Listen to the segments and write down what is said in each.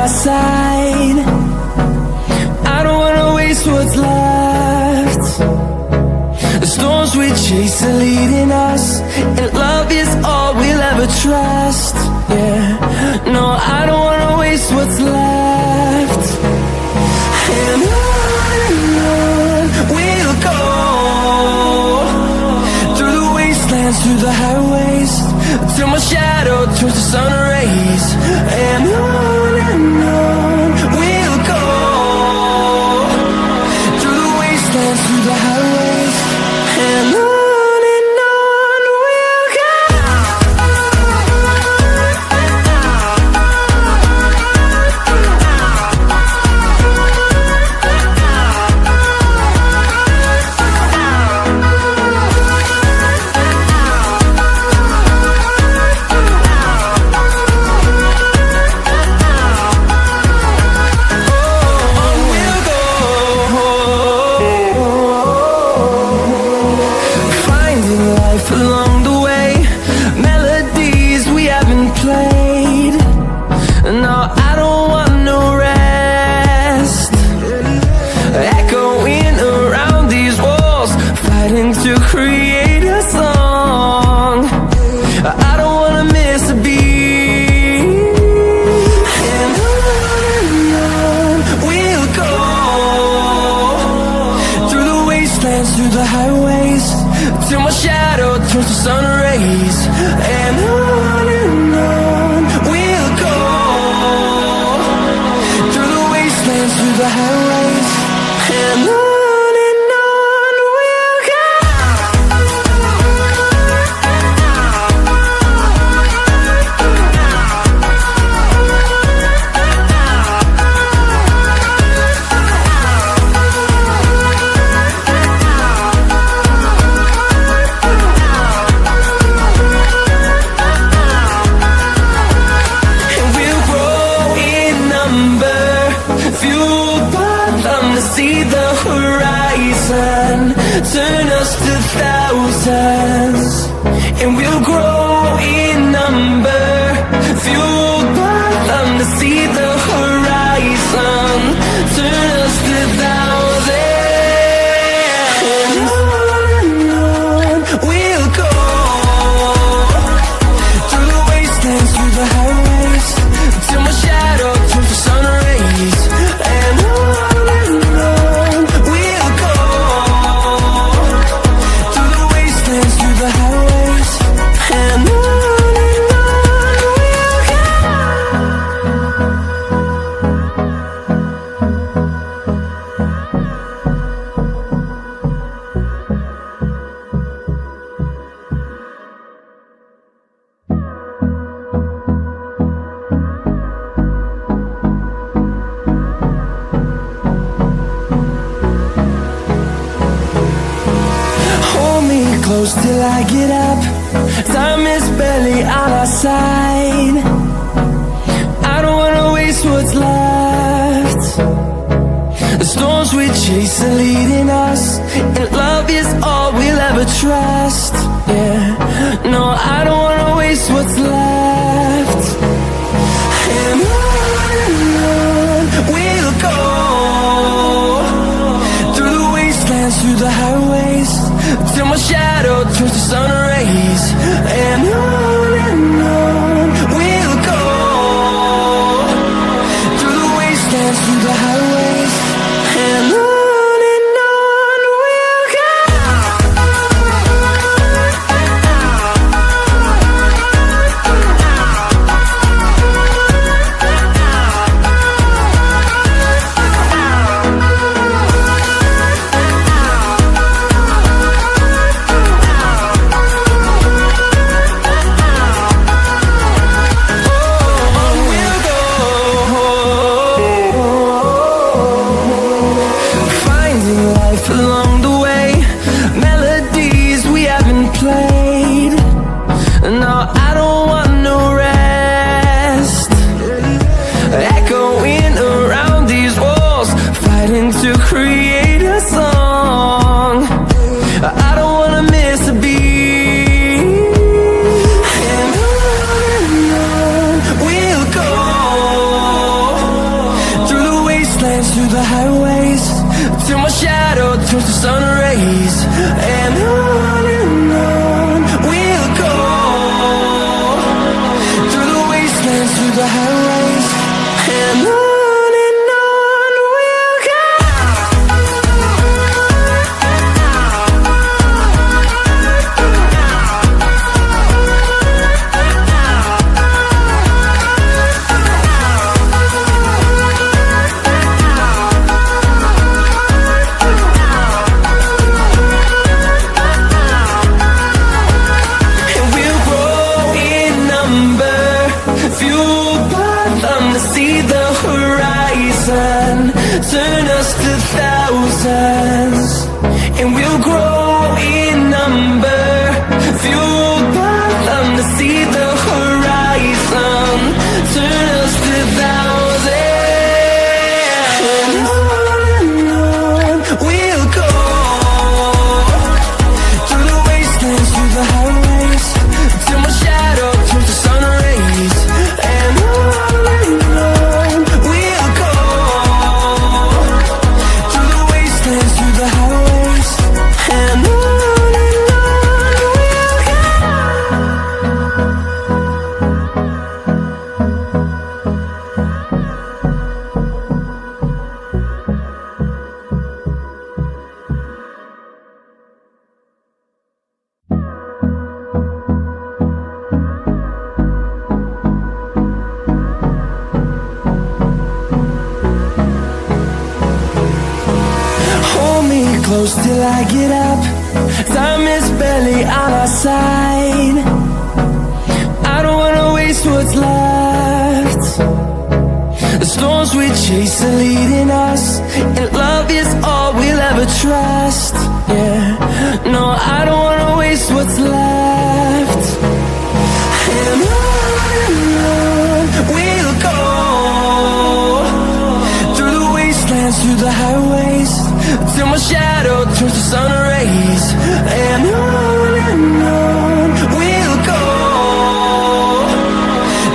our side. I don't wanna waste what's left. The storms we chase are leading us, and love is all we'll ever trust. Yeah, no, I don't wanna waste what's left. And on we'll go, through the wastelands, through the highways, till my shadow turns to sun rays. And on we'll go, through the wastelands, through the highways, and on we'll go. Along the way, melodies we haven't played. No, I don't want no rest. Echoing around these walls, fighting to create a song. I don't wanna miss a beat. And on we'll go, through the wastelands, through the highways, till my shadow turns to sun rays. And on we'll go, through the wastelands, through the highways, and on we'll go. See the horizon, turn us to thousands, and we'll grow in number, fueled by them to see the horizon, turn us to thousands, and on we'll go, through the wastelands, through the highways, till my shadow turns to sun rays. And on we'll go, through the wastelands, through the highways, and on we'll go. Hold me close till I get up. Time is barely on our side. I don't wanna waste what's left. The storms we chase are leading us, and love is all we'll ever trust. Yeah, no, I don't wanna waste what's left. And on we'll go, through the wastelands, through the highways, till my shadow turns to sun rays. And on we'll go, through the wastelands, through the highways, and on we'll go. turns to sun rays, and on we'll go, through the wastelands, through the highways, and on we'll go. Turn us to thousands, and we'll grow in number, fueled by them to see the horizon. Turn us to thousands, and on we'll go, through the wastelands, through the highways, till my shadow turns to sun rays, and on we'll go, through the highways, and on we'll go. Hold me close till I get up. Time is barely on our side. I don't wanna waste what's left. The storms we chase are leading us, and love is all we'll ever trust. Yeah, no, I don't wanna waste what's left. And on we'll go, through the wastelands, through the highways, till my shadow turns to sun rays, and on we'll go,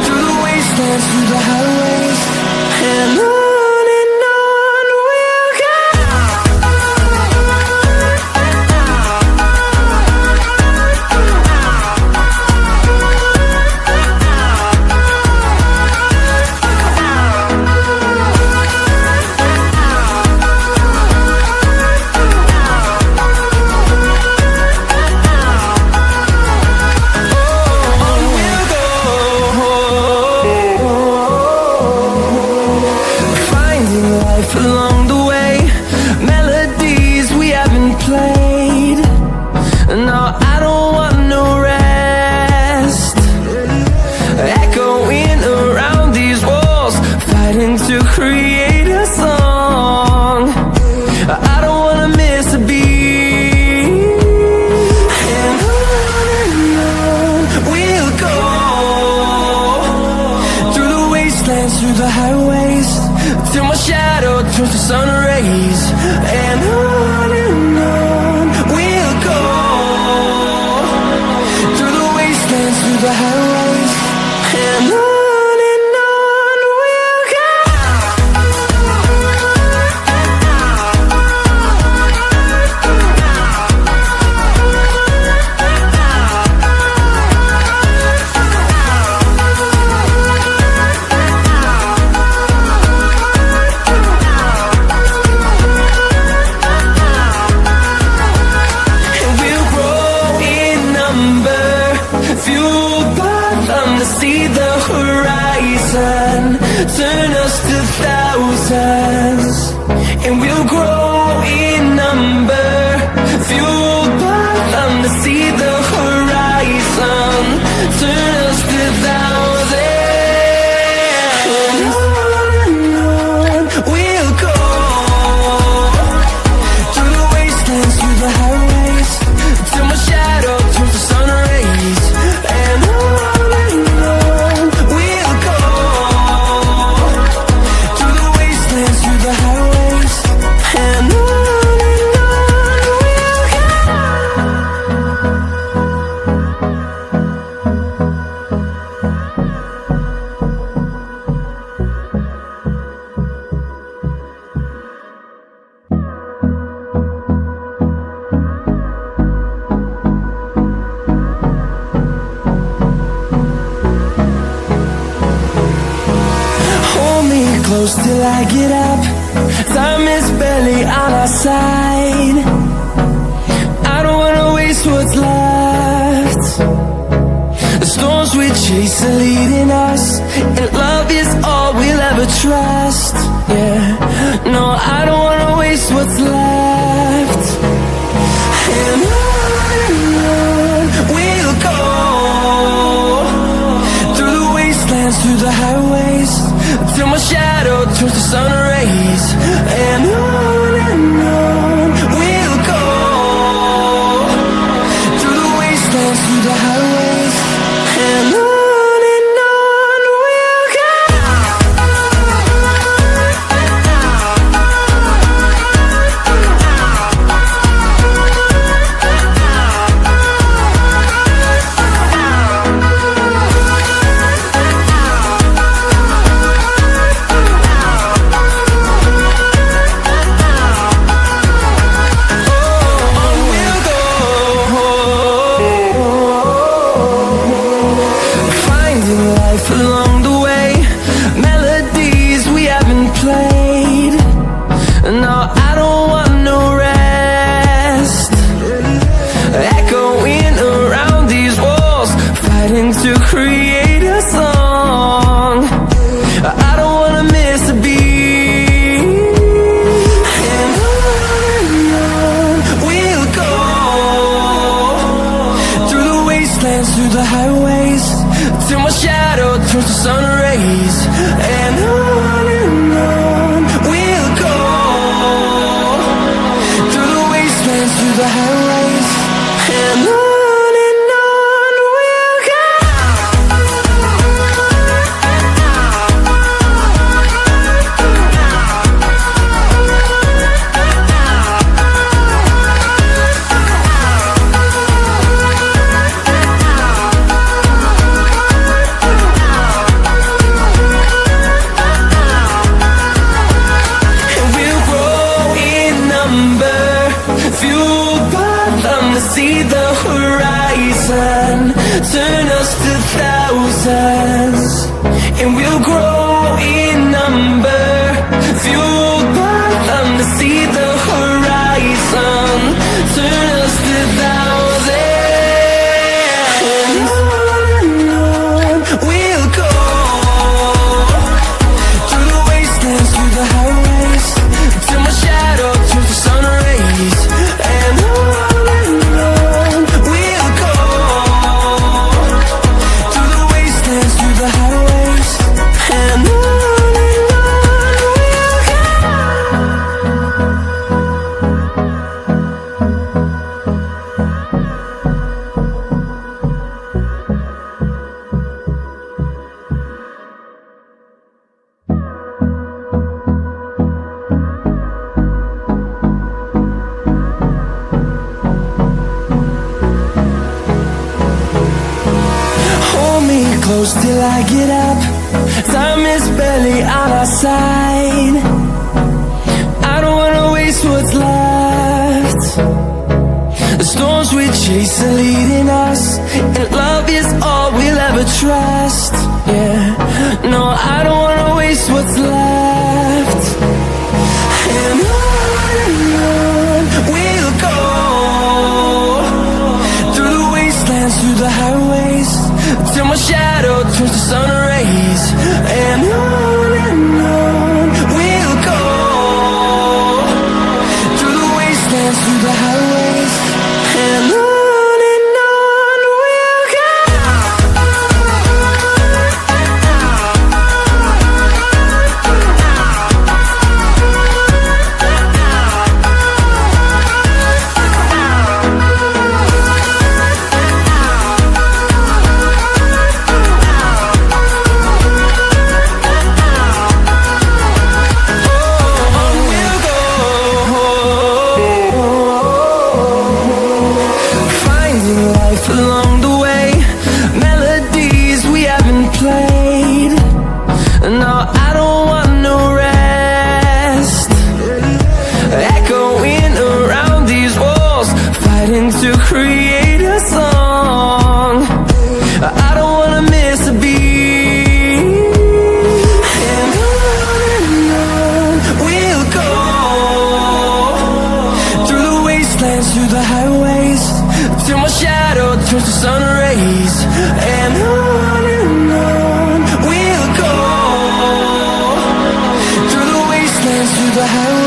through the wastelands, through the highways, and on we'll go. Along the way, melodies we haven't played. No, I don't want no rest. Echoing around these walls, fighting to create a song. I don't wanna miss a beat. And on we'll go, through the wastelands, through the highways, till my shadow turns to sun rays, and on we'll go, through the wastelands, through the highways, and on we'll go. See the horizon, turn us to thousands, and we'll grow in number, fueled by them to see the horizon, turn us to thousands, and on we'll go, through the wastelands, through the highways, till my shadow turns to sun rays, and on we'll go, through the wastelands, through the highways, and Hold me close till I get up. Time is barely on our side. I don't wanna waste what's left. The storms we chase are leading us, and love is all we'll ever trust. Yeah, no, I don't wanna waste what's left. And on we'll go, through the wastelands, through the highways, till my shadow turns to sun rays. And on we'll go, through the wastelands, through the highways, and on we'll go. Along the way, melodies we haven't played. No, I don't want no rest. Echoing around these walls, fighting to create a song. I don't wanna miss a beat. And on we'll go, through the wastelands, through the highways, till my shadow turns to sun rays. And on we'll go, through the wastelands, through the highways, and on we'll go. See the horizon, turn us to thousands, and we'll grow in number, fueled by them to see the horizon, turn us to thousands. And on we'll go, through the wastelands, through the highways, till my shadow turns to sun rays. And close till I get up. Time is barely on our side. I don't wanna waste what's left. The storms we chase are leading us, and love is all we'll ever trust. Yeah, no, I don't wanna waste what's left. And on we'll go, through the wastelands, through the highways, till my shadow turns to sun rays. And on we'll go, through the wastelands, through the highways, and on we'll go. how